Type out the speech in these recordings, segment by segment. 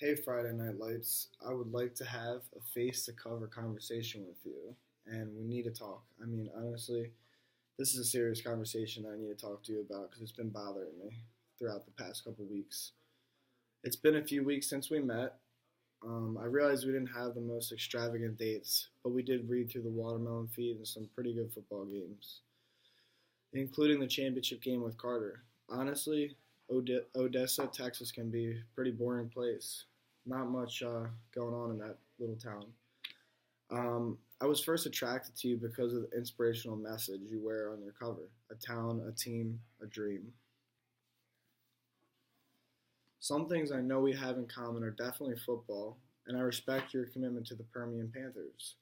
Hey, Friday Night Lights. I would like to have a face to cover conversation with you, and we need to talk. I mean, honestly, this is a serious conversation that I need to talk to you about because it's been bothering me throughout the past couple weeks. It's been a few weeks since we met. I realized we didn't have the most extravagant dates, but we did read through the watermelon feed and some pretty good football games, including the championship game with Carter. Honestly, Odessa, Texas can be a pretty boring place. Not much going on in that little town. I was first attracted to you because of the inspirational message you wear on your cover: a town, a team, a dream. Some things I know we have in common are definitely football, and I respect your commitment to the Permian Panthers.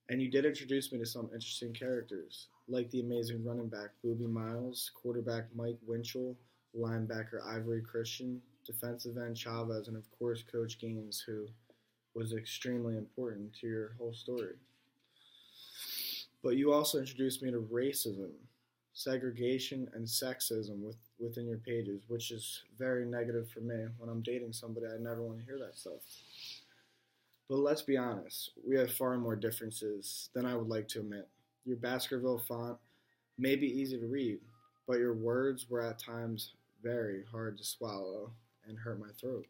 And you did introduce me to some interesting characters, like the amazing running back Booby Miles, quarterback Mike Winchell, linebacker Ivory Christian, defensive end Chavez, and of course Coach Gaines, who was extremely important to your whole story. But you also introduced me to racism, segregation, and sexism within your pages, which is very negative for me. When I'm dating somebody, I never want to hear that stuff. But let's be honest, we have far more differences than I would like to admit. Your Baskerville font may be easy to read, but your words were at times very hard to swallow and hurt my throat.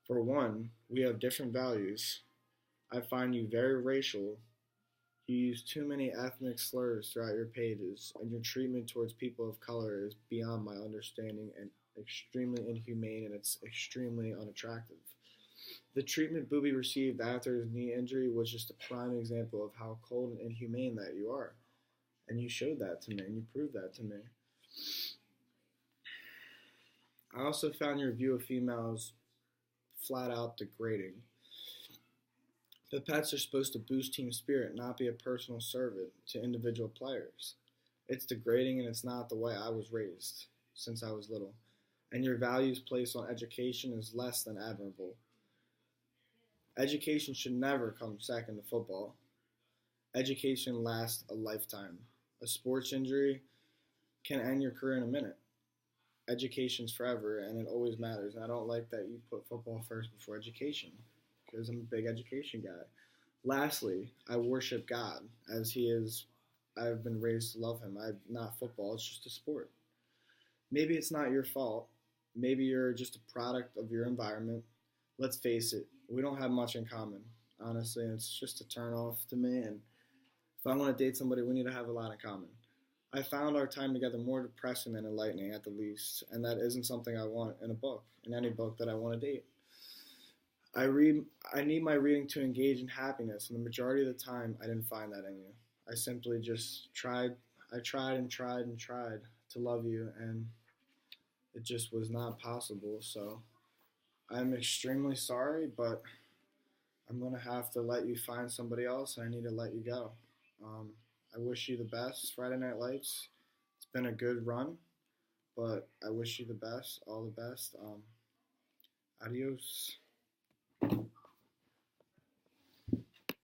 For one, we have different values. I find you very racial. You use too many ethnic slurs throughout your pages, and your treatment towards people of color is beyond my understanding and extremely inhumane, and it's extremely unattractive. The treatment Booby received after his knee injury was just a prime example of how cold and inhumane that you are. And you showed that to me, and you proved that to me. I also found your view of females flat out degrading. The pets are supposed to boost team spirit, not be a personal servant to individual players. It's degrading, and it's not the way I was raised since I was little. And your values placed on education is less than admirable. Education should never come second to football. Education lasts a lifetime. A sports injury can end your career in a minute. Education's forever, and it always matters. And I don't like that you put football first before education, because I'm a big education guy. Lastly, I worship God as He is. I've been raised to love Him. Not football, it's just a sport. Maybe it's not your fault. Maybe you're just a product of your environment. Let's face it, we don't have much in common, honestly, and it's just a turn off to me. And if I want to date somebody, we need to have a lot in common. I found our time together more depressing than enlightening at the least, and that isn't something I want in a book, in any book that I want to date. I need my reading to engage in happiness, and the majority of the time I didn't find that in you. I simply just tried and tried and tried to love you, and it just was not possible. So I'm extremely sorry, but I'm going to have to let you find somebody else, and I need to let you go. Um, I wish you the best, Friday Night Lights. It's been a good run, but I wish you the best, all the best. Adios.